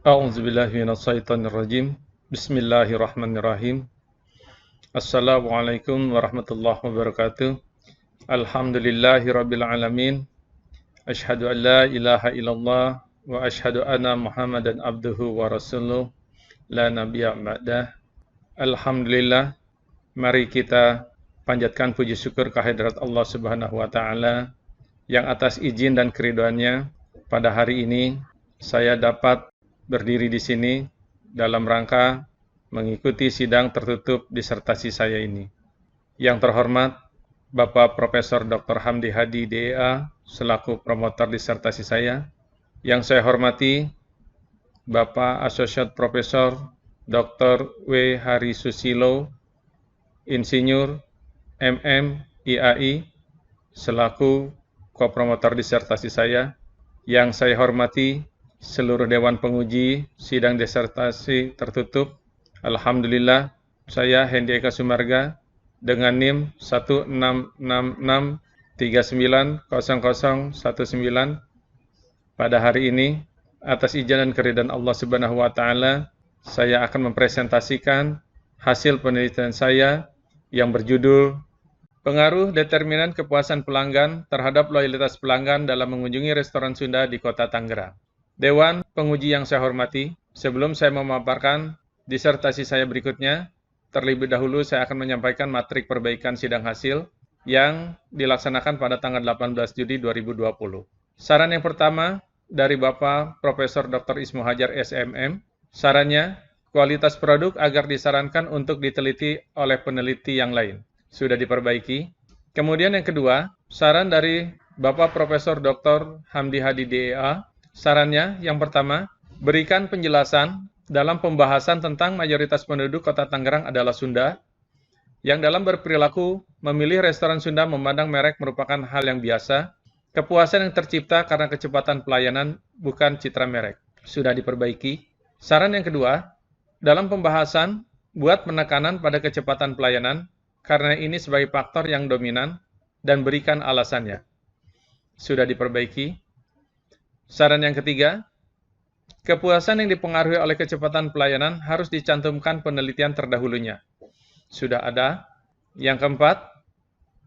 A'udzubillahiminasyaitonirrajim. Bismillahirrahmanirrahim. Assalamualaikum warahmatullahi wabarakatuh. Alhamdulillahirabbil alamin. Asyhadu an la ilaha illallah wa asyhadu anna Muhammadan abduhu wa rasuluh la nabiyya ba'dah. Alhamdulillah, mari kita panjatkan puji syukur kehadirat Allah Subhanahu wa taala yang atas izin dan keridhaannya pada hari ini saya dapat berdiri di sini dalam rangka mengikuti sidang tertutup disertasi saya ini. Yang terhormat Bapak Profesor Dr. Hamdi Hadi DEA selaku promotor disertasi saya. Yang saya hormati Bapak Associate Profesor Dr. W. Hari Susilo, Insinyur MM IAI selaku kopromotor disertasi saya. Yang saya hormati seluruh Dewan Penguji Sidang Disertasi Tertutup. Alhamdulillah, saya Hendi Eka Sumarga dengan NIM 1666390019 pada hari ini, atas izin dan keridhaan Allah Subhanahu wa taala, saya akan mempresentasikan hasil penelitian saya yang berjudul Pengaruh Determinan Kepuasan Pelanggan terhadap Loyalitas Pelanggan dalam Mengunjungi Restoran Sunda di Kota Tangerang. Dewan Penguji yang saya hormati, sebelum saya memaparkan disertasi saya berikutnya, terlebih dahulu saya akan menyampaikan matrik perbaikan sidang hasil yang dilaksanakan pada tanggal 18 Juli 2020. Saran yang pertama dari Bapak Profesor Dr. Ismu Hajar SMM, sarannya kualitas produk agar disarankan untuk diteliti oleh peneliti yang lain. Sudah diperbaiki. Kemudian yang kedua, saran dari Bapak Profesor Dr. Hamdi Hadi DEA, sarannya yang pertama, berikan penjelasan dalam pembahasan tentang mayoritas penduduk Kota Tangerang adalah Sunda, yang dalam berperilaku memilih restoran Sunda memandang merek merupakan hal yang biasa, kepuasan yang tercipta karena kecepatan pelayanan bukan citra merek. Sudah diperbaiki. Saran yang kedua, dalam pembahasan, buat penekanan pada kecepatan pelayanan, karena ini sebagai faktor yang dominan, dan berikan alasannya. Sudah diperbaiki. Saran yang ketiga, kepuasan yang dipengaruhi oleh kecepatan pelayanan harus dicantumkan penelitian terdahulunya. Sudah ada. Yang keempat,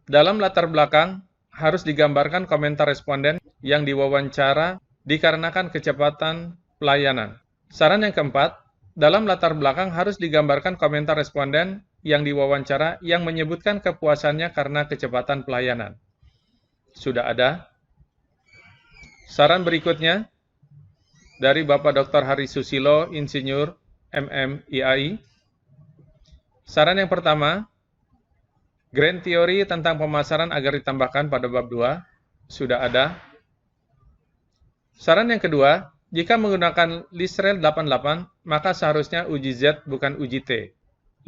dalam latar belakang harus digambarkan komentar responden yang diwawancara dikarenakan kecepatan pelayanan. Saran yang keempat, dalam latar belakang harus digambarkan komentar responden yang diwawancara yang menyebutkan kepuasannya karena kecepatan pelayanan. Sudah ada. Saran berikutnya dari Bapak Dr. Hari Susilo, Insinyur MM IAI. Saran yang pertama, grand theory tentang pemasaran agar ditambahkan pada bab 2. Sudah ada. Saran yang kedua, jika menggunakan LISREL 88, maka seharusnya uji Z bukan uji T.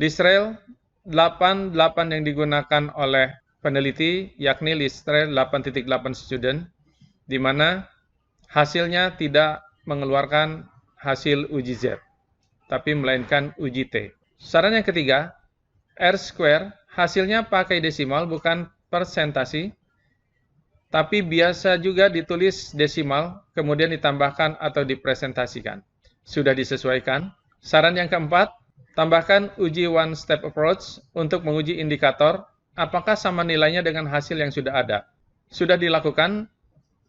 LISREL 88 yang digunakan oleh peneliti, yakni LISREL 8.8 student, di mana hasilnya tidak mengeluarkan hasil uji Z, tapi melainkan uji T. Saran yang ketiga, R-square hasilnya pakai desimal bukan persentasi, tapi biasa juga ditulis desimal, kemudian ditambahkan atau dipresentasikan. Sudah disesuaikan. Saran yang keempat, tambahkan uji one-step approach untuk menguji indikator apakah sama nilainya dengan hasil yang sudah ada. Sudah dilakukan,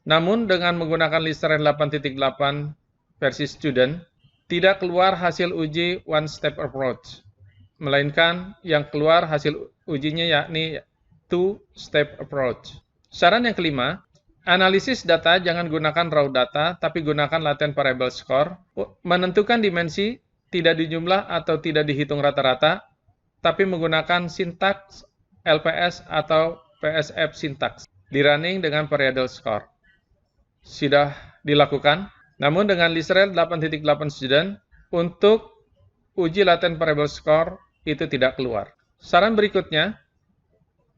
namun dengan menggunakan LISREL 8.8 versi student, tidak keluar hasil uji one-step approach, melainkan yang keluar hasil ujinya yakni two-step approach. Saran yang kelima, analisis data jangan gunakan raw data, tapi gunakan latent variable score. Menentukan dimensi tidak dijumlah atau tidak dihitung rata-rata, tapi menggunakan sintaks LPS atau PSF sintaks, dirunning dengan variable score. Sudah dilakukan, namun dengan LISREL 8.8 student, untuk uji latent variable score itu tidak keluar. Saran berikutnya,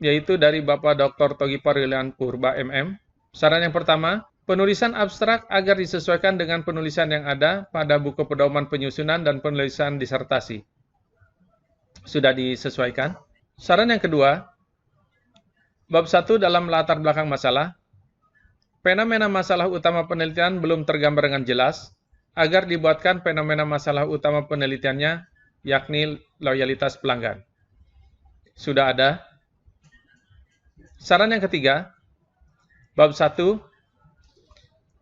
yaitu dari Bapak Dr. Togi Parilian Purba MM. Saran yang pertama, penulisan abstrak agar disesuaikan dengan penulisan yang ada pada buku pedoman penyusunan dan penulisan disertasi. Sudah disesuaikan. Saran yang kedua, bab 1 dalam latar belakang masalah, fenomena masalah utama penelitian belum tergambar dengan jelas, agar dibuatkan fenomena masalah utama penelitiannya, yakni loyalitas pelanggan. Sudah ada. Saran yang ketiga, bab 1,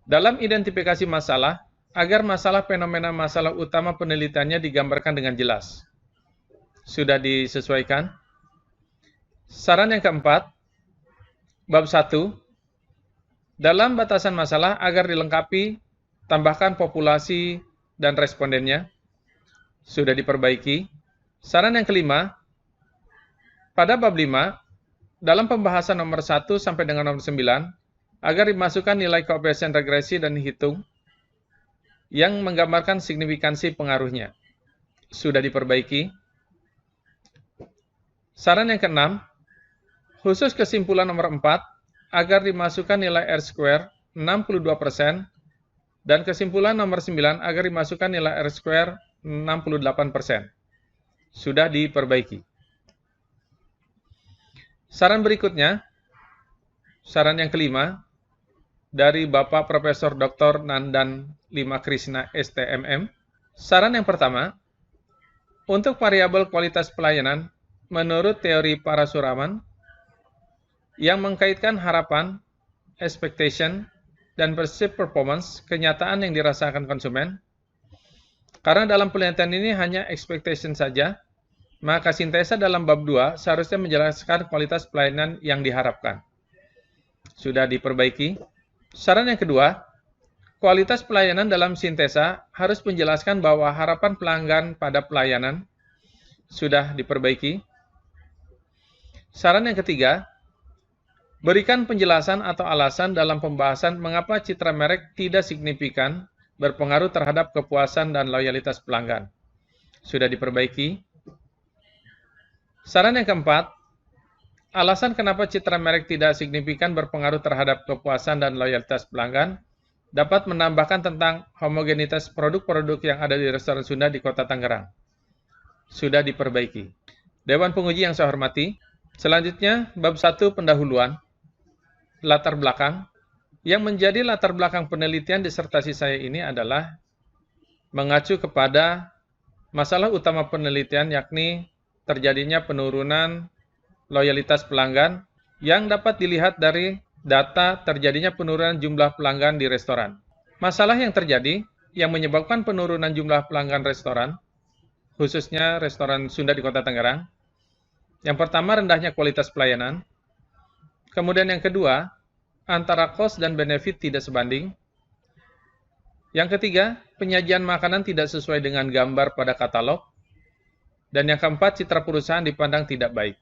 dalam identifikasi masalah, agar masalah fenomena masalah utama penelitiannya digambarkan dengan jelas. Sudah disesuaikan. Saran yang keempat, bab 1, dalam batasan masalah agar dilengkapi, tambahkan populasi dan respondennya. Sudah diperbaiki. Saran yang kelima, pada bab 5, dalam pembahasan nomor 1 sampai dengan nomor 9, agar dimasukkan nilai koefisien regresi dan hitung yang menggambarkan signifikansi pengaruhnya. Sudah diperbaiki. Saran yang keenam, khusus kesimpulan nomor 4, agar dimasukkan nilai R-square 62% dan kesimpulan nomor 9 agar dimasukkan nilai R-square 68%. Sudah diperbaiki. Saran berikutnya, saran yang kelima, dari Bapak Profesor Dr. Nandan Lima Krishna STMM. Saran yang pertama, untuk variabel kualitas pelayanan, menurut teori Parasuraman, yang mengkaitkan harapan, expectation, dan perceived performance, kenyataan yang dirasakan konsumen. Karena dalam penelitian ini hanya expectation saja, maka sintesa dalam bab 2 seharusnya menjelaskan kualitas pelayanan yang diharapkan. Sudah diperbaiki. Saran yang kedua, kualitas pelayanan dalam sintesa harus menjelaskan bahwa harapan pelanggan pada pelayanan. Sudah diperbaiki. Saran yang ketiga, berikan penjelasan atau alasan dalam pembahasan mengapa citra merek tidak signifikan berpengaruh terhadap kepuasan dan loyalitas pelanggan. Sudah diperbaiki. Saran yang keempat, alasan kenapa citra merek tidak signifikan berpengaruh terhadap kepuasan dan loyalitas pelanggan dapat menambahkan tentang homogenitas produk-produk yang ada di restoran Sunda di Kota Tangerang. Sudah diperbaiki. Dewan Penguji yang saya hormati, selanjutnya bab 1 pendahuluan, latar belakang. Yang menjadi latar belakang penelitian disertasi saya ini adalah mengacu kepada masalah utama penelitian, yakni terjadinya penurunan loyalitas pelanggan yang dapat dilihat dari data terjadinya penurunan jumlah pelanggan di restoran. Masalah yang terjadi yang menyebabkan penurunan jumlah pelanggan restoran, khususnya restoran Sunda di Kota Tangerang, yang pertama rendahnya kualitas pelayanan, kemudian yang kedua antara cost dan benefit tidak sebanding, yang ketiga penyajian makanan tidak sesuai dengan gambar pada katalog, dan yang keempat citra perusahaan dipandang tidak baik.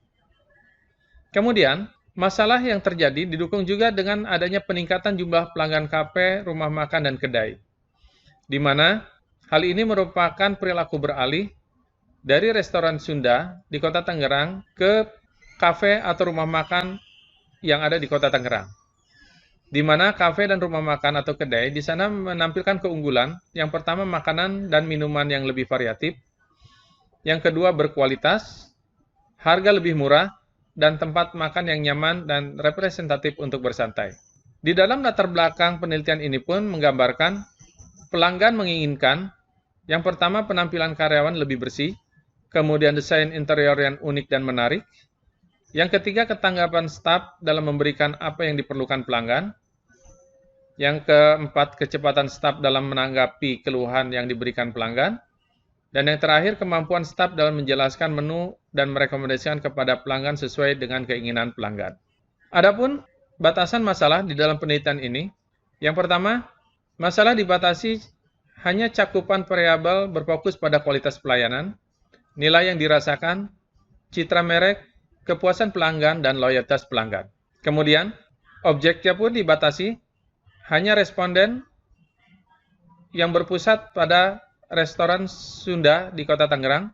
Kemudian, masalah yang terjadi didukung juga dengan adanya peningkatan jumlah pelanggan kafe, rumah makan, dan kedai. Di mana hal ini merupakan perilaku beralih dari restoran Sunda di Kota Tangerang ke kafe atau rumah makan yang ada di Kota Tangerang. Di mana kafe dan rumah makan atau kedai di sana menampilkan keunggulan. Yang pertama, makanan dan minuman yang lebih variatif. Yang kedua, berkualitas, harga lebih murah, dan tempat makan yang nyaman dan representatif untuk bersantai. Di dalam latar belakang penelitian ini pun menggambarkan pelanggan menginginkan, yang pertama penampilan karyawan lebih bersih, kemudian desain interior yang unik dan menarik, yang ketiga ketanggapan staf dalam memberikan apa yang diperlukan pelanggan, yang keempat kecepatan staf dalam menanggapi keluhan yang diberikan pelanggan, dan yang terakhir, kemampuan staf dalam menjelaskan menu dan merekomendasikan kepada pelanggan sesuai dengan keinginan pelanggan. Adapun batasan masalah di dalam penelitian ini, yang pertama, masalah dibatasi hanya cakupan variabel berfokus pada kualitas pelayanan, nilai yang dirasakan, citra merek, kepuasan pelanggan, dan loyalitas pelanggan. Kemudian, objeknya pun dibatasi hanya responden yang berpusat pada restoran Sunda di Kota Tangerang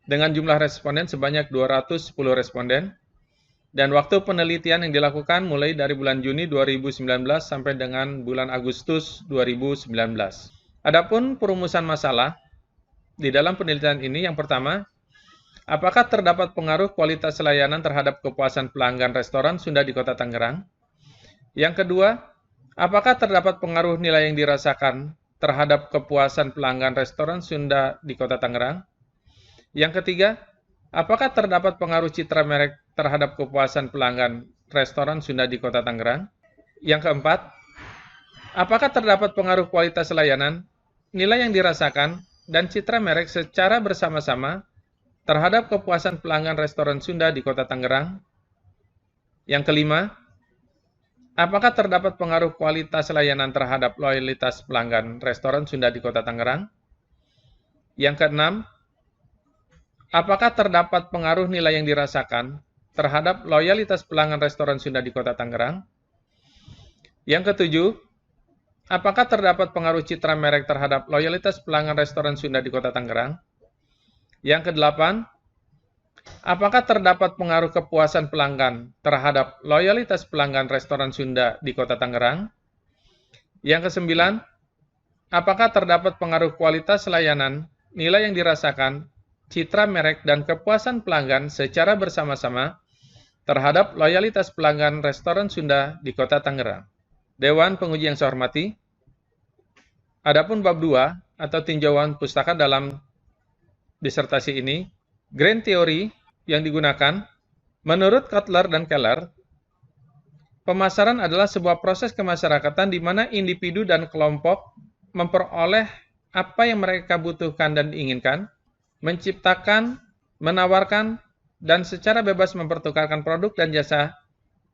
dengan jumlah responden sebanyak 210 responden dan waktu penelitian yang dilakukan mulai dari bulan Juni 2019 sampai dengan bulan Agustus 2019. Adapun perumusan masalah di dalam penelitian ini yang pertama, apakah terdapat pengaruh kualitas layanan terhadap kepuasan pelanggan restoran Sunda di Kota Tangerang? Yang kedua, apakah terdapat pengaruh nilai yang dirasakan terhadap kepuasan pelanggan restoran Sunda di Kota Tangerang? Yang ketiga, apakah terdapat pengaruh citra merek terhadap kepuasan pelanggan restoran Sunda di Kota Tangerang? Yang keempat, apakah terdapat pengaruh kualitas layanan, nilai yang dirasakan, dan citra merek secara bersama-sama terhadap kepuasan pelanggan restoran Sunda di Kota Tangerang? Yang kelima, apakah terdapat pengaruh kualitas layanan terhadap loyalitas pelanggan restoran Sunda di Kota Tangerang? Yang keenam, apakah terdapat pengaruh nilai yang dirasakan terhadap loyalitas pelanggan restoran Sunda di Kota Tangerang? Yang ketujuh, apakah terdapat pengaruh citra merek terhadap loyalitas pelanggan restoran Sunda di Kota Tangerang? Yang kedelapan, apakah terdapat pengaruh kepuasan pelanggan terhadap loyalitas pelanggan restoran Sunda di Kota Tangerang? Yang kesembilan, apakah terdapat pengaruh kualitas layanan, nilai yang dirasakan, citra merek, dan kepuasan pelanggan secara bersama-sama terhadap loyalitas pelanggan restoran Sunda di Kota Tangerang? Dewan Penguji yang saya hormati, adapun bab 2 atau tinjauan pustaka dalam disertasi ini, grand teori yang digunakan, menurut Kotler dan Keller, pemasaran adalah sebuah proses kemasyarakatan di mana individu dan kelompok memperoleh apa yang mereka butuhkan dan inginkan, menciptakan, menawarkan, dan secara bebas mempertukarkan produk dan jasa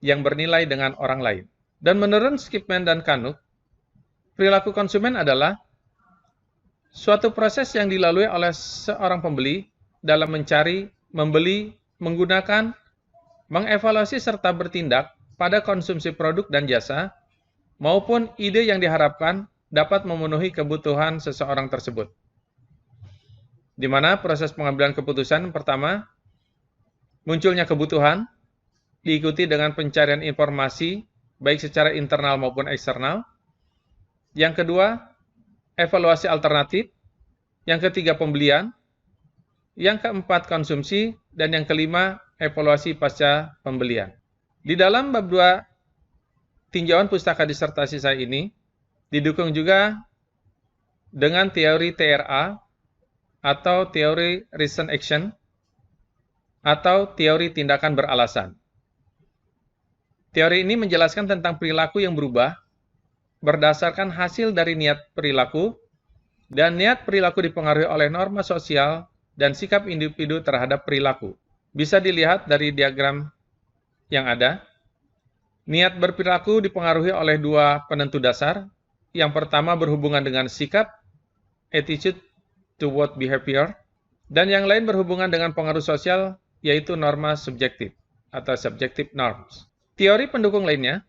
yang bernilai dengan orang lain. Dan menurut Skipman dan Canuck, perilaku konsumen adalah suatu proses yang dilalui oleh seorang pembeli dalam mencari, membeli, menggunakan, mengevaluasi serta bertindak pada konsumsi produk dan jasa, maupun ide yang diharapkan dapat memenuhi kebutuhan seseorang tersebut. Di mana proses pengambilan keputusan pertama, munculnya kebutuhan, diikuti dengan pencarian informasi, baik secara internal maupun eksternal. Yang kedua, evaluasi alternatif. Yang ketiga, pembelian. Yang keempat, konsumsi. Dan yang kelima, evaluasi pasca pembelian. Di dalam bab 2 tinjauan pustaka disertasi saya ini, didukung juga dengan teori TRA, atau teori reason action, atau teori tindakan beralasan. Teori ini menjelaskan tentang perilaku yang berubah berdasarkan hasil dari niat perilaku, dan niat perilaku dipengaruhi oleh norma sosial dan sikap individu terhadap perilaku. Bisa dilihat dari diagram yang ada. Niat berperilaku dipengaruhi oleh dua penentu dasar. Yang pertama berhubungan dengan sikap, attitude toward behavior, dan yang lain berhubungan dengan pengaruh sosial, yaitu norma subjektif atau subjective norms. Teori pendukung lainnya,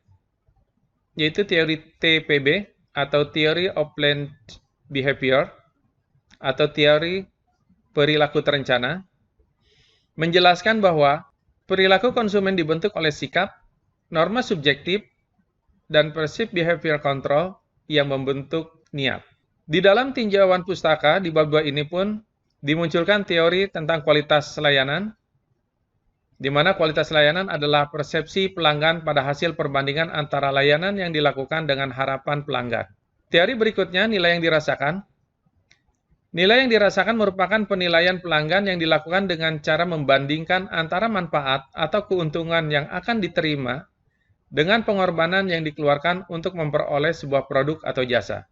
yaitu teori TPB atau Theory of Planned Behavior atau teori perilaku terencana, menjelaskan bahwa perilaku konsumen dibentuk oleh sikap, norma subjektif, dan perceived behavior control yang membentuk niat. Di dalam tinjauan pustaka di bab 2 ini pun dimunculkan teori tentang kualitas layanan, di mana kualitas layanan adalah persepsi pelanggan pada hasil perbandingan antara layanan yang dilakukan dengan harapan pelanggan. Teori berikutnya, nilai yang dirasakan. Nilai yang dirasakan merupakan penilaian pelanggan yang dilakukan dengan cara membandingkan antara manfaat atau keuntungan yang akan diterima dengan pengorbanan yang dikeluarkan untuk memperoleh sebuah produk atau jasa.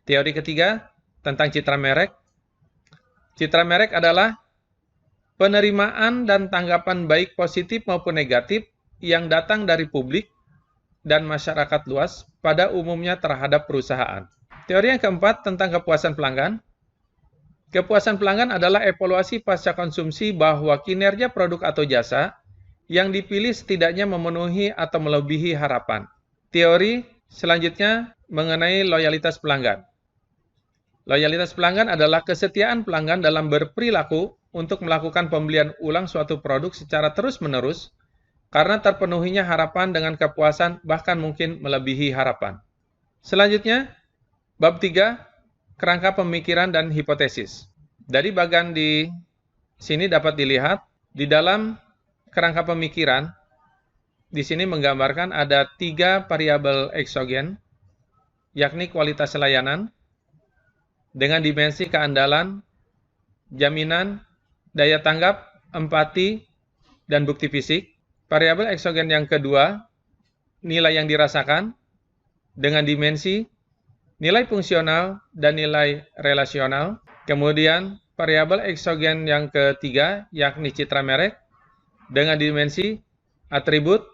Teori ketiga, tentang citra merek. Citra merek adalah penerimaan dan tanggapan baik positif maupun negatif yang datang dari publik dan masyarakat luas pada umumnya terhadap perusahaan. Teori yang keempat tentang kepuasan pelanggan. Kepuasan pelanggan adalah evaluasi pasca konsumsi bahwa kinerja produk atau jasa yang dipilih setidaknya memenuhi atau melebihi harapan. Teori selanjutnya mengenai loyalitas pelanggan. Loyalitas pelanggan adalah kesetiaan pelanggan dalam berperilaku untuk melakukan pembelian ulang suatu produk secara terus-menerus karena terpenuhinya harapan dengan kepuasan bahkan mungkin melebihi harapan. Selanjutnya, bab 3, kerangka pemikiran dan hipotesis. Dari bagian di sini dapat dilihat, di dalam kerangka pemikiran, di sini menggambarkan ada 3 variabel eksogen yakni kualitas layanan, dengan dimensi keandalan, jaminan, daya tanggap, empati, dan bukti fisik. Variabel eksogen yang kedua, nilai yang dirasakan, dengan dimensi, nilai fungsional, dan nilai relasional. Kemudian, variabel eksogen yang ketiga, yakni citra merek, dengan dimensi, atribut,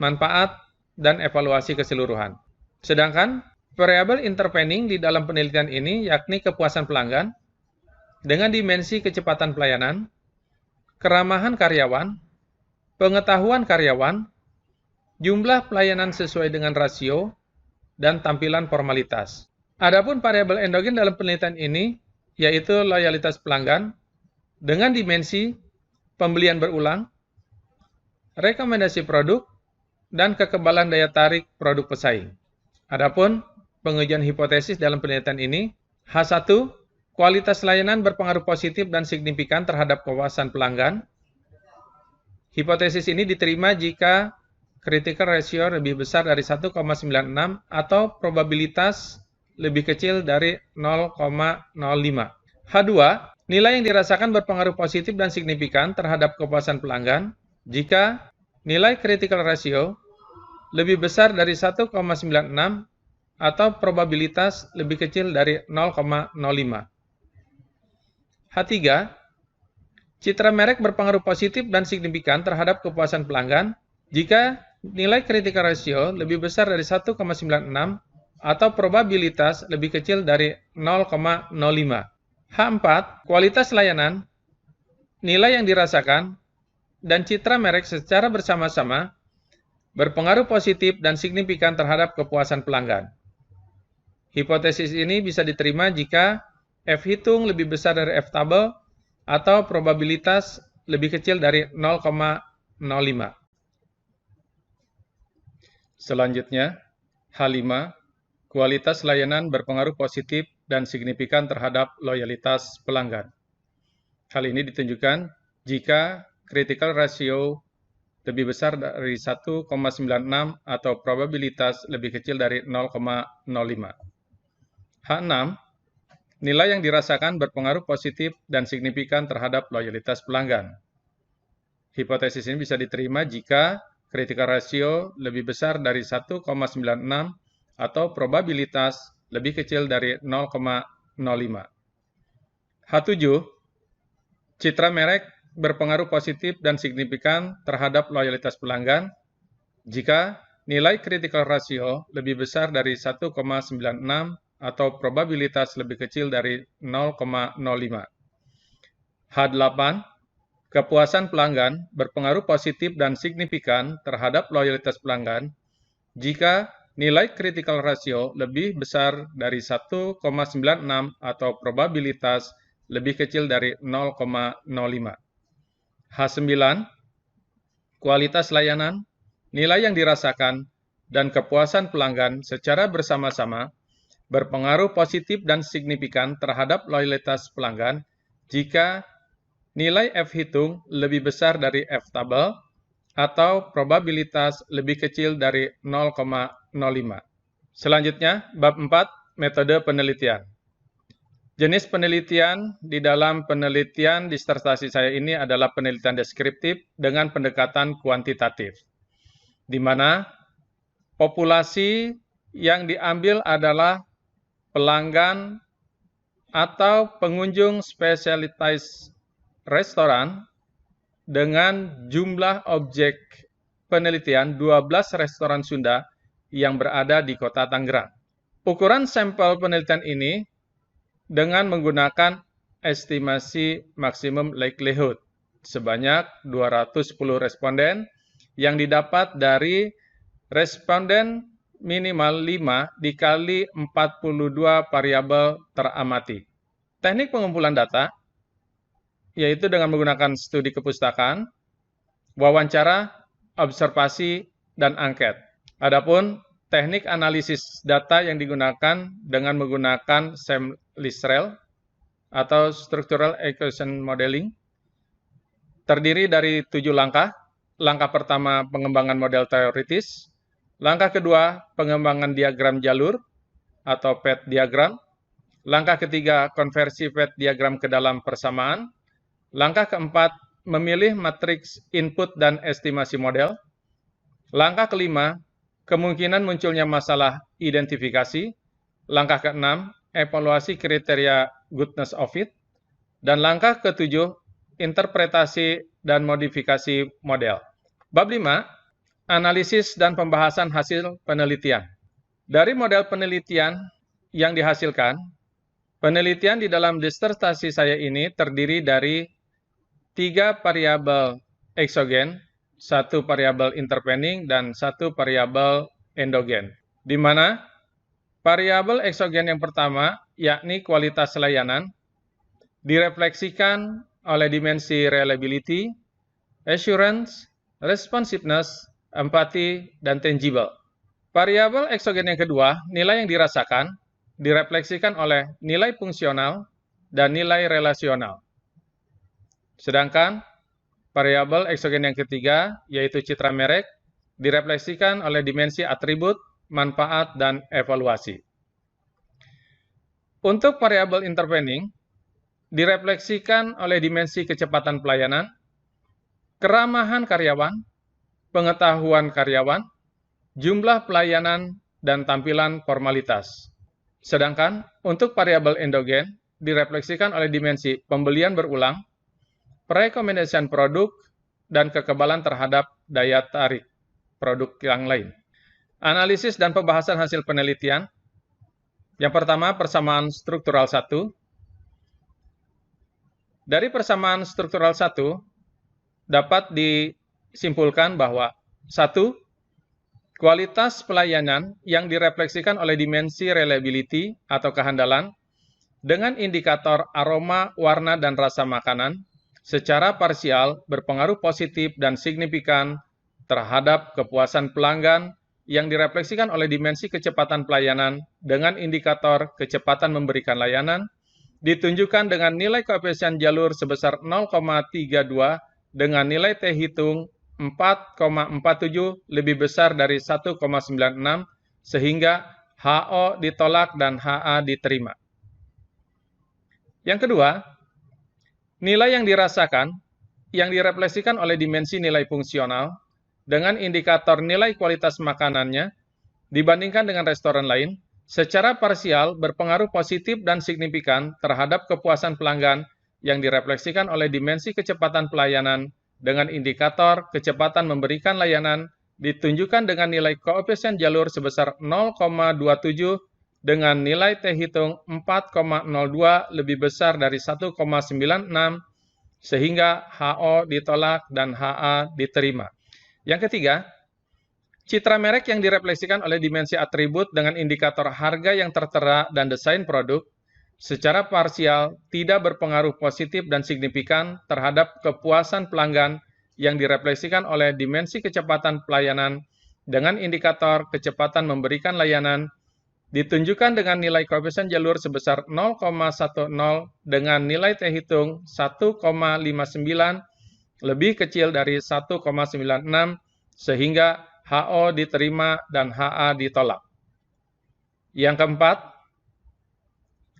manfaat, dan evaluasi keseluruhan. Sedangkan, variabel intervening di dalam penelitian ini, yakni kepuasan pelanggan, dengan dimensi kecepatan pelayanan, keramahan karyawan, pengetahuan karyawan, jumlah pelayanan sesuai dengan rasio, dan tampilan formalitas. Adapun variabel endogen dalam penelitian ini, yaitu loyalitas pelanggan, dengan dimensi pembelian berulang, rekomendasi produk, dan kekebalan daya tarik produk pesaing. Adapun pengujian hipotesis dalam penelitian ini, H1, kualitas layanan berpengaruh positif dan signifikan terhadap kepuasan pelanggan. Hipotesis ini diterima jika critical ratio lebih besar dari 1,96 atau probabilitas lebih kecil dari 0,05. H2, nilai yang dirasakan berpengaruh positif dan signifikan terhadap kepuasan pelanggan jika nilai critical ratio lebih besar dari 1,96 atau probabilitas lebih kecil dari 0,05. H3, citra merek berpengaruh positif dan signifikan terhadap kepuasan pelanggan jika nilai critical ratio lebih besar dari 1,96 atau probabilitas lebih kecil dari 0,05. H4, kualitas layanan, nilai yang dirasakan, dan citra merek secara bersama-sama berpengaruh positif dan signifikan terhadap kepuasan pelanggan. Hipotesis ini bisa diterima jika F hitung lebih besar dari F tabel atau probabilitas lebih kecil dari 0,05. Selanjutnya, H5, kualitas layanan berpengaruh positif dan signifikan terhadap loyalitas pelanggan. Hal ini ditunjukkan jika critical ratio lebih besar dari 1,96 atau probabilitas lebih kecil dari 0,05. H6, nilai yang dirasakan berpengaruh positif dan signifikan terhadap loyalitas pelanggan. Hipotesis ini bisa diterima jika critical ratio lebih besar dari 1,96 atau probabilitas lebih kecil dari 0,05. H7, citra merek berpengaruh positif dan signifikan terhadap loyalitas pelanggan jika nilai critical ratio lebih besar dari 1,96 atau probabilitas lebih kecil dari 0,05. H8, kepuasan pelanggan berpengaruh positif dan signifikan terhadap loyalitas pelanggan jika nilai critical ratio lebih besar dari 1,96 atau probabilitas lebih kecil dari 0,05. H9, kualitas layanan, nilai yang dirasakan, dan kepuasan pelanggan secara bersama-sama berpengaruh positif dan signifikan terhadap loyalitas pelanggan jika nilai F hitung lebih besar dari F tabel atau probabilitas lebih kecil dari 0,05. Selanjutnya, bab 4, metode penelitian. Jenis penelitian di dalam penelitian disertasi saya ini adalah penelitian deskriptif dengan pendekatan kuantitatif, di mana populasi yang diambil adalah pelanggan atau pengunjung specialized restoran dengan jumlah objek penelitian 12 restoran Sunda yang berada di kota Tangerang. Ukuran sampel penelitian ini dengan menggunakan estimasi maksimum likelihood sebanyak 210 responden yang didapat dari responden minimal 5 dikali 42 variabel teramati. Teknik pengumpulan data yaitu dengan menggunakan studi kepustakaan, wawancara, observasi, dan angket. Adapun teknik analisis data yang digunakan dengan menggunakan SEM-LISREL atau Structural Equation Modeling terdiri dari 7 langkah. Langkah pertama, pengembangan model teoritis. Langkah kedua, pengembangan diagram jalur. atau PET diagram. Langkah ketiga, konversi PET diagram ke dalam persamaan. Langkah keempat, memilih matriks input dan estimasi model. Langkah kelima, kemungkinan munculnya masalah identifikasi. Langkah keenam, evaluasi kriteria goodness of fit. Dan langkah ketujuh, interpretasi dan modifikasi model. Bab 5, analisis dan pembahasan hasil penelitian. Dari model penelitian yang dihasilkan, penelitian di dalam disertasi saya ini terdiri dari 3 variabel eksogen, 1 variabel intervening, dan 1 variabel endogen. Di mana variabel eksogen yang pertama, yakni kualitas layanan, direfleksikan oleh dimensi reliability, assurance, responsiveness, empati, dan tangible. Variabel eksogen yang kedua, nilai yang dirasakan, direfleksikan oleh nilai fungsional dan nilai relasional. Sedangkan variabel eksogen yang ketiga, yaitu citra merek, direfleksikan oleh dimensi atribut, manfaat, dan evaluasi. Untuk variabel intervening, direfleksikan oleh dimensi kecepatan pelayanan, keramahan karyawan, pengetahuan karyawan, jumlah pelayanan, dan tampilan formalitas. Sedangkan untuk variabel endogen, direfleksikan oleh dimensi pembelian berulang, rekomendasian produk, dan kekebalan terhadap daya tarik produk yang lain. Analisis dan pembahasan hasil penelitian. Yang pertama, persamaan struktural 1. Dari persamaan struktural 1, dapat disimpulkan bahwa 1. Kualitas pelayanan yang direfleksikan oleh dimensi reliability atau kehandalan dengan indikator aroma, warna, dan rasa makanan secara parsial berpengaruh positif dan signifikan terhadap kepuasan pelanggan yang direfleksikan oleh dimensi kecepatan pelayanan dengan indikator kecepatan memberikan layanan, ditunjukkan dengan nilai koefisien jalur sebesar 0,32 dengan nilai T hitung 4,47 lebih besar dari 1,96 sehingga HO ditolak dan HA diterima. Yang kedua, nilai yang dirasakan yang direfleksikan oleh dimensi nilai fungsional dengan indikator nilai kualitas makanannya dibandingkan dengan restoran lain secara parsial berpengaruh positif dan signifikan terhadap kepuasan pelanggan yang direfleksikan oleh dimensi kecepatan pelayanan dengan indikator kecepatan memberikan layanan ditunjukkan dengan nilai koefisien jalur sebesar 0,27 dengan nilai T hitung 4,02 lebih besar dari 1,96 sehingga HO ditolak dan HA diterima. Yang ketiga, citra merek yang direfleksikan oleh dimensi atribut dengan indikator harga yang tertera dan desain produk secara parsial tidak berpengaruh positif dan signifikan terhadap kepuasan pelanggan yang direfleksikan oleh dimensi kecepatan pelayanan dengan indikator kecepatan memberikan layanan ditunjukkan dengan nilai koefisien jalur sebesar 0,10 dengan nilai T hitung 1,59 lebih kecil dari 1,96 sehingga HO diterima dan HA ditolak. Yang keempat,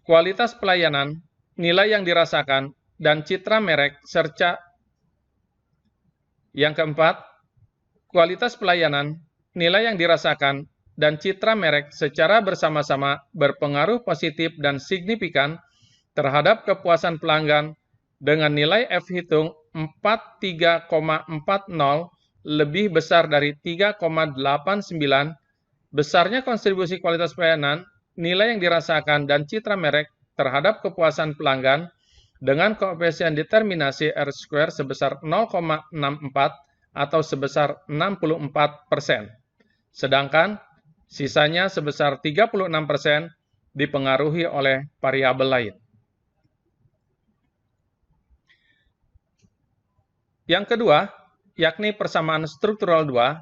kualitas pelayanan, nilai yang dirasakan, dan citra merek serta yang keempat, kualitas pelayanan, nilai yang dirasakan, dan citra merek secara bersama-sama berpengaruh positif dan signifikan terhadap kepuasan pelanggan dengan nilai F hitung 43,40 lebih besar dari 3,89, besarnya kontribusi kualitas pelayanan, nilai yang dirasakan, dan citra merek terhadap kepuasan pelanggan dengan koefisien determinasi R² sebesar 0,64 atau sebesar 64%. Sedangkan sisanya sebesar 36% dipengaruhi oleh variabel lain. Yang kedua, yakni persamaan struktural 2,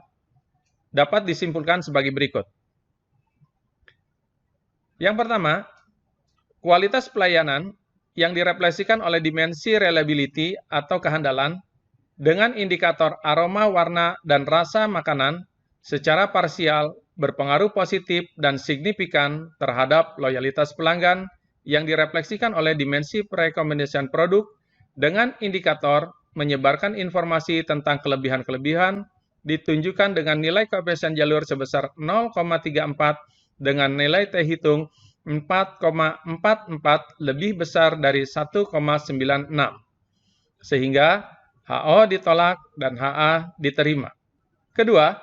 dapat disimpulkan sebagai berikut. Yang pertama, kualitas pelayanan yang direfleksikan oleh dimensi reliability atau kehandalan dengan indikator aroma, warna, dan rasa makanan secara parsial berpengaruh positif dan signifikan terhadap loyalitas pelanggan yang direfleksikan oleh dimensi perekomendasian produk dengan indikator menyebarkan informasi tentang kelebihan-kelebihan ditunjukkan dengan nilai koefisien jalur sebesar 0,34 dengan nilai T hitung 4,44 lebih besar dari 1,96. Sehingga HO ditolak dan HA diterima. Kedua,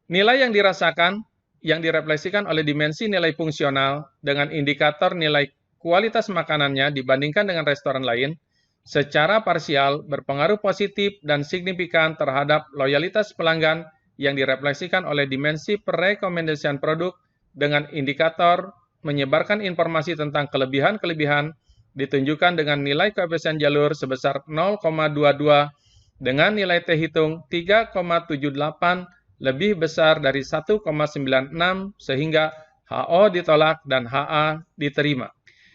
nilai yang dirasakan yang direfleksikan oleh dimensi nilai fungsional dengan indikator nilai kualitas makanannya dibandingkan dengan restoran lain secara parsial berpengaruh positif dan signifikan terhadap loyalitas pelanggan yang direfleksikan oleh dimensi perekomendasian produk dengan indikator menyebarkan informasi tentang kelebihan-kelebihan ditunjukkan dengan nilai koefisien jalur sebesar 0,22 dengan nilai T hitung 3,78 lebih besar dari 1,96 sehingga HO ditolak dan HA diterima.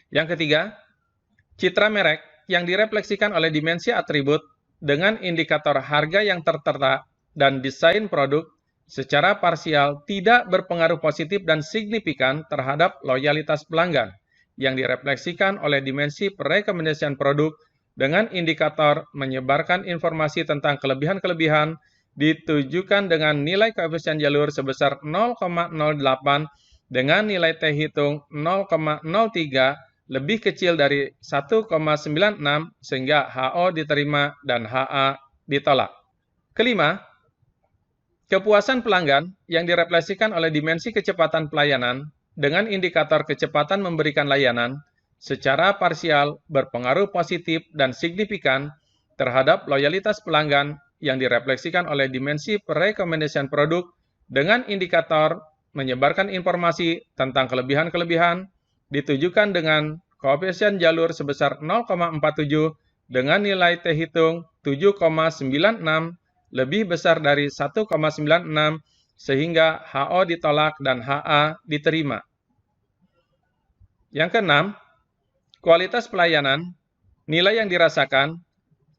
Yang ketiga, citra merek yang direfleksikan oleh dimensi atribut dengan indikator harga yang tertera dan desain produk secara parsial tidak berpengaruh positif dan signifikan terhadap loyalitas pelanggan yang direfleksikan oleh dimensi perekomendasian produk dengan indikator menyebarkan informasi tentang kelebihan-kelebihan ditujukan dengan nilai koefisien jalur sebesar 0,08 dengan nilai T hitung 0,03 lebih kecil dari 1,96 sehingga HO diterima dan HA ditolak. Kelima, kepuasan pelanggan yang direfleksikan oleh dimensi kecepatan pelayanan dengan indikator kecepatan memberikan layanan secara parsial berpengaruh positif dan signifikan terhadap loyalitas pelanggan yang direfleksikan oleh dimensi perekomendasian produk dengan indikator menyebarkan informasi tentang kelebihan-kelebihan ditujukan dengan koefisien jalur sebesar 0,47 dengan nilai T hitung 7,96 lebih besar dari 1,96 sehingga HO ditolak dan HA diterima. Yang keenam, kualitas pelayanan, nilai yang dirasakan,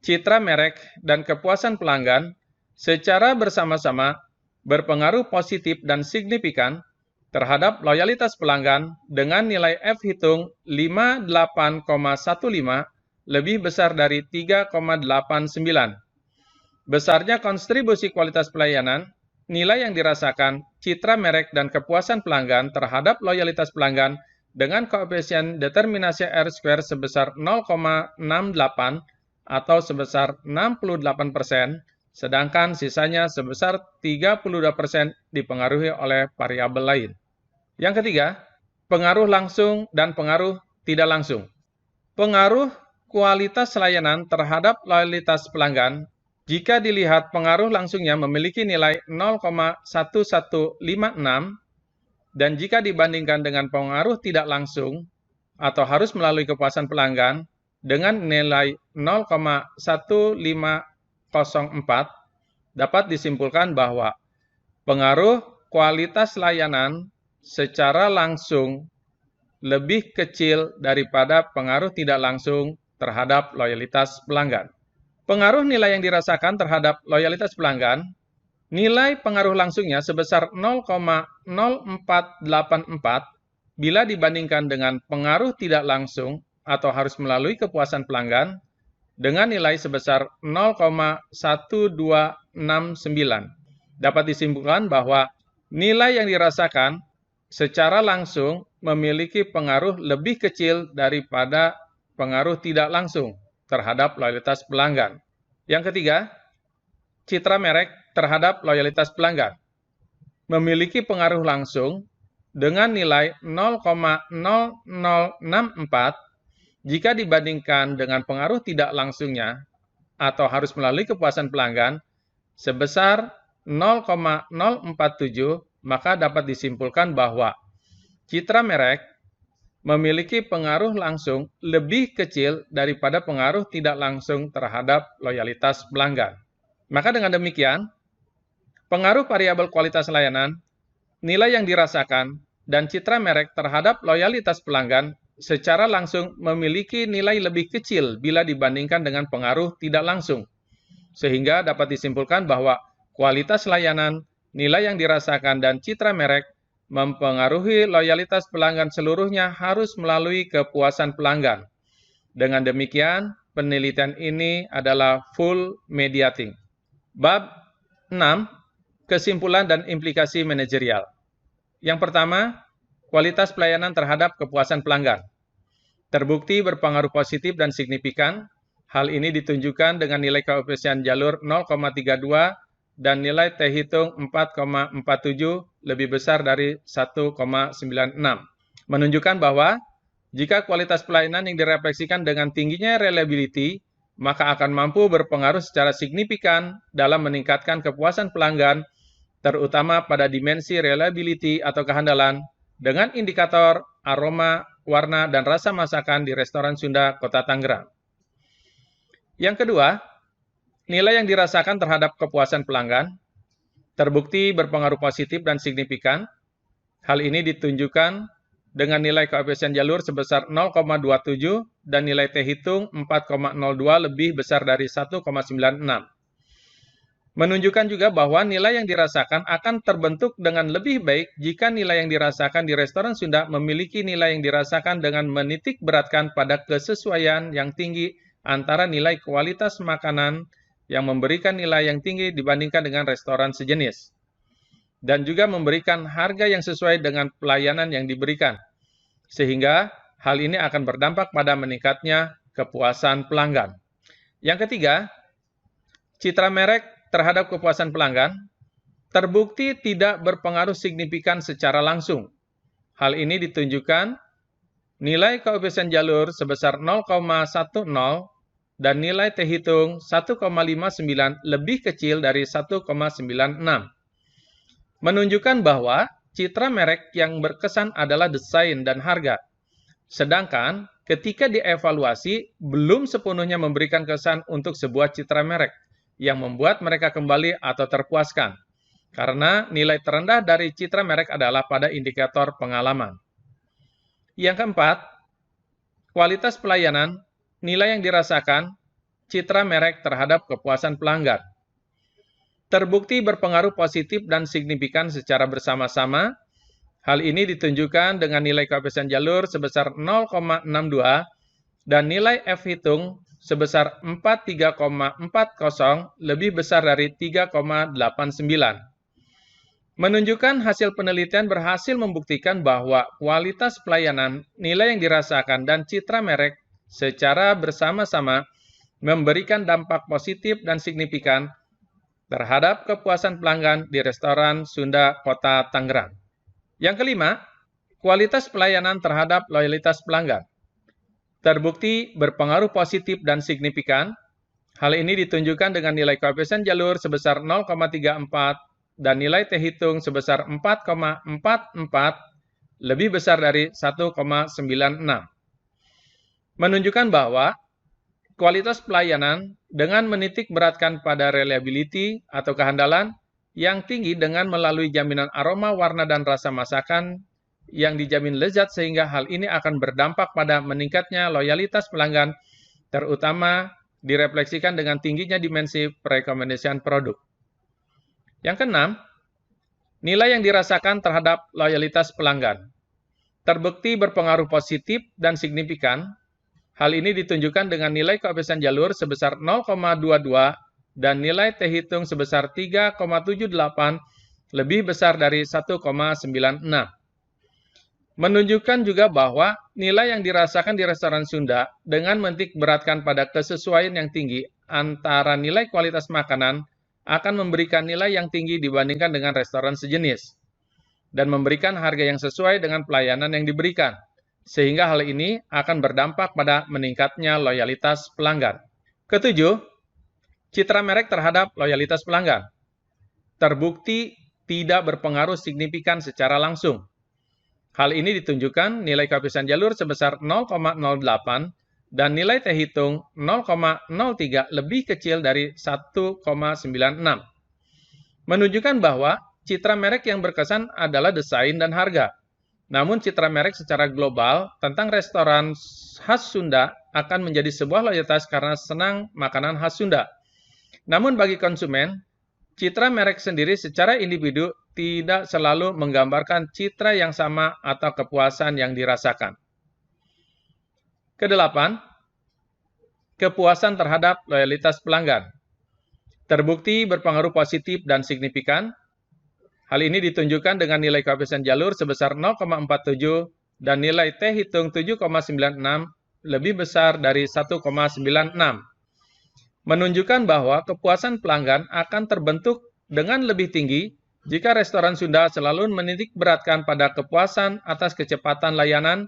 citra merek, dan kepuasan pelanggan secara bersama-sama berpengaruh positif dan signifikan terhadap loyalitas pelanggan dengan nilai F hitung 58,15 lebih besar dari 3,89. Besarnya kontribusi kualitas pelayanan, nilai yang dirasakan, citra merek dan kepuasan pelanggan terhadap loyalitas pelanggan dengan koefisien determinasi R-square sebesar 0,68 atau sebesar 68%, sedangkan sisanya sebesar 32% dipengaruhi oleh variabel lain. Yang ketiga, pengaruh langsung dan pengaruh tidak langsung. Pengaruh kualitas layanan terhadap loyalitas pelanggan jika dilihat pengaruh langsungnya memiliki nilai 0,1156 dan jika dibandingkan dengan pengaruh tidak langsung atau harus melalui kepuasan pelanggan dengan nilai 0,1504 dapat disimpulkan bahwa pengaruh kualitas layanan secara langsung lebih kecil daripada pengaruh tidak langsung terhadap loyalitas pelanggan. Pengaruh nilai yang dirasakan terhadap loyalitas pelanggan, nilai pengaruh langsungnya sebesar 0,0484 bila dibandingkan dengan pengaruh tidak langsung atau harus melalui kepuasan pelanggan dengan nilai sebesar 0,1269. Dapat disimpulkan bahwa nilai yang dirasakan secara langsung memiliki pengaruh lebih kecil daripada pengaruh tidak langsung terhadap loyalitas pelanggan. Yang ketiga, citra merek terhadap loyalitas pelanggan memiliki pengaruh langsung dengan nilai 0,0064 jika dibandingkan dengan pengaruh tidak langsungnya atau harus melalui kepuasan pelanggan sebesar 0,047, maka dapat disimpulkan bahwa citra merek memiliki pengaruh langsung lebih kecil daripada pengaruh tidak langsung terhadap loyalitas pelanggan. Maka dengan demikian, pengaruh variabel kualitas layanan, nilai yang dirasakan, dan citra merek terhadap loyalitas pelanggan secara langsung memiliki nilai lebih kecil bila dibandingkan dengan pengaruh tidak langsung. Sehingga dapat disimpulkan bahwa kualitas layanan nilai yang dirasakan dan citra merek mempengaruhi loyalitas pelanggan seluruhnya harus melalui kepuasan pelanggan. Dengan demikian, penelitian ini adalah full mediating. Bab 6. Kesimpulan dan implikasi manajerial. Yang pertama, kualitas pelayanan terhadap kepuasan pelanggan. Terbukti berpengaruh positif dan signifikan. Hal ini ditunjukkan dengan nilai koefisien jalur 0,32 dan nilai T hitung 4,47 lebih besar dari 1,96. Menunjukkan bahwa jika kualitas pelayanan yang direfleksikan dengan tingginya reliability, maka akan mampu berpengaruh secara signifikan dalam meningkatkan kepuasan pelanggan, terutama pada dimensi reliability atau kehandalan, dengan indikator aroma, warna, dan rasa masakan di restoran Sunda, Kota Tangerang. Yang kedua, nilai yang dirasakan terhadap kepuasan pelanggan terbukti berpengaruh positif dan signifikan. Hal ini ditunjukkan dengan nilai koefisien jalur sebesar 0,27 dan nilai T hitung 4,02 lebih besar dari 1,96. Menunjukkan juga bahwa nilai yang dirasakan akan terbentuk dengan lebih baik jika nilai yang dirasakan di restoran Sunda memiliki nilai yang dirasakan dengan menitik beratkan pada kesesuaian yang tinggi antara nilai kualitas makanan yang memberikan nilai yang tinggi dibandingkan dengan restoran sejenis, dan juga memberikan harga yang sesuai dengan pelayanan yang diberikan, sehingga hal ini akan berdampak pada meningkatnya kepuasan pelanggan. Yang ketiga, citra merek terhadap kepuasan pelanggan terbukti tidak berpengaruh signifikan secara langsung. Hal ini ditunjukkan nilai koefisien jalur sebesar 0,10 dan nilai T hitung 1,59 lebih kecil dari 1,96. Menunjukkan bahwa citra merek yang berkesan adalah desain dan harga. Sedangkan ketika dievaluasi, belum sepenuhnya memberikan kesan untuk sebuah citra merek yang membuat mereka kembali atau terpuaskan. Karena nilai terendah dari citra merek adalah pada indikator pengalaman. Yang keempat, kualitas pelayanan, nilai yang dirasakan, citra merek terhadap kepuasan pelanggan. Terbukti berpengaruh positif dan signifikan secara bersama-sama. Hal ini ditunjukkan dengan nilai koefisien jalur sebesar 0,62 dan nilai F hitung sebesar 43,40 lebih besar dari 3,89. Menunjukkan hasil penelitian berhasil membuktikan bahwa kualitas pelayanan, nilai yang dirasakan, dan citra merek secara bersama-sama memberikan dampak positif dan signifikan terhadap kepuasan pelanggan di restoran Sunda, Kota Tangerang. Yang kelima, kualitas pelayanan terhadap loyalitas pelanggan. Terbukti berpengaruh positif dan signifikan. Hal ini ditunjukkan dengan nilai koefisien jalur sebesar 0,34 dan nilai T hitung sebesar 4,44 lebih besar dari 1,96. Menunjukkan bahwa kualitas pelayanan dengan menitik beratkan pada reliability atau kehandalan yang tinggi dengan melalui jaminan aroma, warna, dan rasa masakan yang dijamin lezat, sehingga hal ini akan berdampak pada meningkatnya loyalitas pelanggan, terutama direfleksikan dengan tingginya dimensi perekomendasian produk. Yang keenam, nilai yang dirasakan terhadap loyalitas pelanggan terbukti berpengaruh positif dan signifikan. Hal ini ditunjukkan dengan nilai koefisien jalur sebesar 0,22 dan nilai T hitung sebesar 3,78 lebih besar dari 1,96. Menunjukkan juga bahwa nilai yang dirasakan di restoran Sunda dengan menitik beratkan pada kesesuaian yang tinggi antara nilai kualitas makanan akan memberikan nilai yang tinggi dibandingkan dengan restoran sejenis dan memberikan harga yang sesuai dengan pelayanan yang diberikan, sehingga hal ini akan berdampak pada meningkatnya loyalitas pelanggan. Ketujuh, citra merek terhadap loyalitas pelanggan terbukti tidak berpengaruh signifikan secara langsung. Hal ini ditunjukkan nilai koefisien jalur sebesar 0,08 dan nilai T hitung 0,03 lebih kecil dari 1,96. Menunjukkan bahwa citra merek yang berkesan adalah desain dan harga. Namun citra merek secara global tentang restoran khas Sunda akan menjadi sebuah loyalitas karena senang makanan khas Sunda. Namun bagi konsumen, Citra merek sendiri secara individu tidak selalu menggambarkan citra yang sama atau kepuasan yang dirasakan. Kedelapan, kepuasan terhadap loyalitas pelanggan. Terbukti berpengaruh positif dan signifikan. Hal ini ditunjukkan dengan nilai koefisien jalur sebesar 0,47 dan nilai T hitung 7,96 lebih besar dari 1,96. Menunjukkan bahwa kepuasan pelanggan akan terbentuk dengan lebih tinggi jika restoran Sunda selalu menitik beratkan pada kepuasan atas kecepatan layanan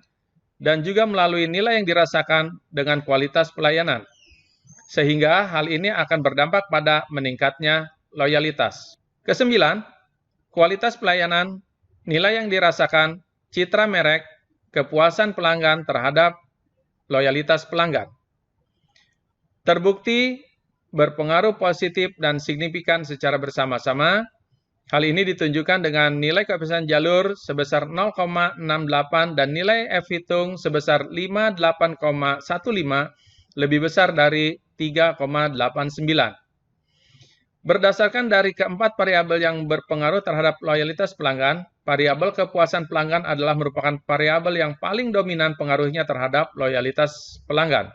dan juga melalui nilai yang dirasakan dengan kualitas pelayanan. Sehingga hal ini akan berdampak pada meningkatnya loyalitas. Kesembilan, kualitas pelayanan, nilai yang dirasakan, citra merek, kepuasan pelanggan terhadap loyalitas pelanggan. Terbukti berpengaruh positif dan signifikan secara bersama-sama. Hal ini ditunjukkan dengan nilai koefisien jalur sebesar 0,68 dan nilai F hitung sebesar 58,15 lebih besar dari 3,89. Berdasarkan dari keempat variabel yang berpengaruh terhadap loyalitas pelanggan, variabel kepuasan pelanggan adalah merupakan variabel yang paling dominan pengaruhnya terhadap loyalitas pelanggan.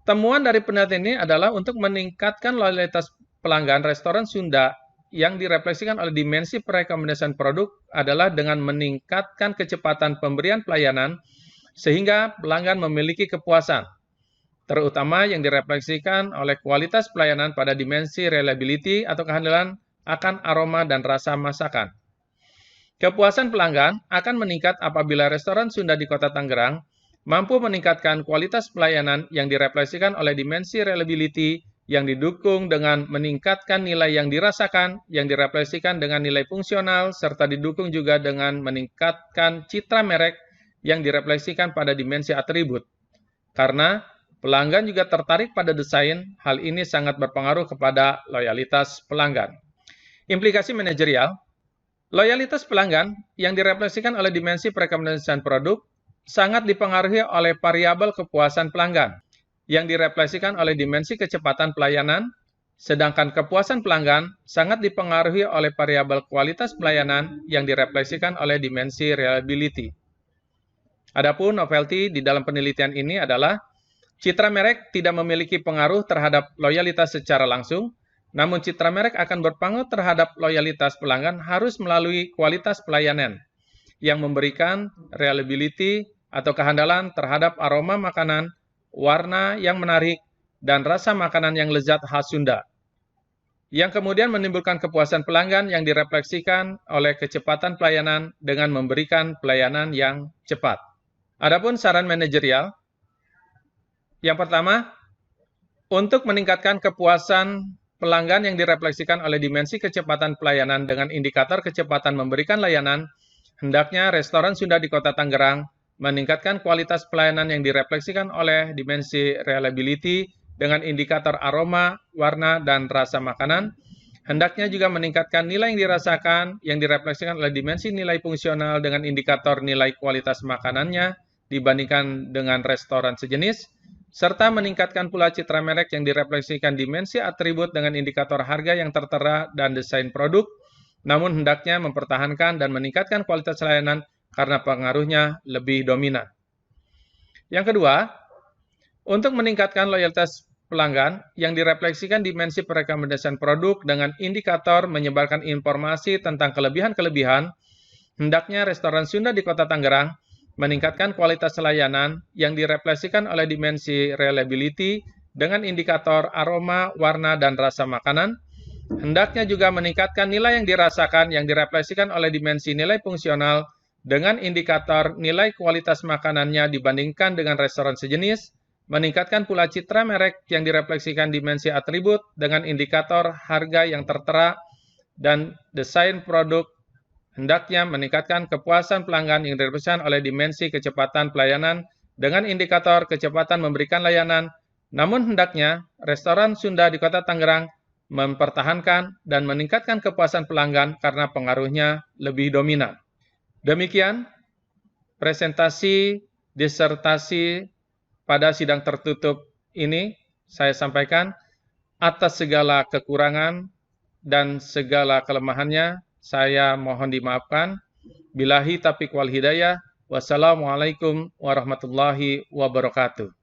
Temuan dari penelitian ini adalah untuk meningkatkan loyalitas pelanggan restoran Sunda yang direfleksikan oleh dimensi perekomendasian produk adalah dengan meningkatkan kecepatan pemberian pelayanan sehingga pelanggan memiliki kepuasan, terutama yang direfleksikan oleh kualitas pelayanan pada dimensi reliability atau kehandalan akan aroma dan rasa masakan. Kepuasan pelanggan akan meningkat apabila restoran Sunda di Kota Tangerang mampu meningkatkan kualitas pelayanan yang direfleksikan oleh dimensi reliability yang didukung dengan meningkatkan nilai yang dirasakan, yang direfleksikan dengan nilai fungsional, serta didukung juga dengan meningkatkan citra merek yang direfleksikan pada dimensi atribut. Karena pelanggan juga tertarik pada desain, hal ini sangat berpengaruh kepada loyalitas pelanggan. Implikasi manajerial, loyalitas pelanggan yang direfleksikan oleh dimensi perekomendasian produk sangat dipengaruhi oleh variabel kepuasan pelanggan yang direfleksikan oleh dimensi kecepatan pelayanan, sedangkan kepuasan pelanggan sangat dipengaruhi oleh variabel kualitas pelayanan yang direfleksikan oleh dimensi reliability. Adapun novelty di dalam penelitian ini adalah citra merek tidak memiliki pengaruh terhadap loyalitas secara langsung, namun citra merek akan berpengaruh terhadap loyalitas pelanggan harus melalui kualitas pelayanan yang memberikan reliability atau kehandalan terhadap aroma makanan, warna yang menarik, dan rasa makanan yang lezat khas Sunda. Yang kemudian menimbulkan kepuasan pelanggan yang direfleksikan oleh kecepatan pelayanan dengan memberikan pelayanan yang cepat. Adapun saran manajerial, yang pertama, untuk meningkatkan kepuasan pelanggan yang direfleksikan oleh dimensi kecepatan pelayanan dengan indikator kecepatan memberikan layanan, hendaknya restoran Sunda di Kota Tangerang meningkatkan kualitas pelayanan yang direfleksikan oleh dimensi reliability dengan indikator aroma, warna, dan rasa makanan. Hendaknya juga meningkatkan nilai yang dirasakan yang direfleksikan oleh dimensi nilai fungsional dengan indikator nilai kualitas makanannya dibandingkan dengan restoran sejenis, serta meningkatkan pula citra merek yang direfleksikan dimensi atribut dengan indikator harga yang tertera dan desain produk, namun hendaknya mempertahankan dan meningkatkan kualitas layanan karena pengaruhnya lebih dominan. Yang kedua, untuk meningkatkan loyalitas pelanggan yang direfleksikan dimensi perekomendasian produk dengan indikator menyebarkan informasi tentang kelebihan-kelebihan, hendaknya restoran Sunda di Kota Tangerang meningkatkan kualitas layanan yang direfleksikan oleh dimensi reliability dengan indikator aroma, warna, dan rasa makanan. Hendaknya juga meningkatkan nilai yang dirasakan yang direfleksikan oleh dimensi nilai fungsional dengan indikator nilai kualitas makanannya dibandingkan dengan restoran sejenis, meningkatkan pula citra merek yang direfleksikan dimensi atribut dengan indikator harga yang tertera dan desain produk, hendaknya meningkatkan kepuasan pelanggan yang direfleksikan oleh dimensi kecepatan pelayanan dengan indikator kecepatan memberikan layanan, namun hendaknya restoran Sunda di Kota Tangerang mempertahankan dan meningkatkan kepuasan pelanggan karena pengaruhnya lebih dominan. Demikian presentasi disertasi pada sidang tertutup ini saya sampaikan. Atas segala kekurangan dan segala kelemahannya saya mohon dimaafkan. Billahi taufiq wal hidayah. Wassalamualaikum warahmatullahi wabarakatuh.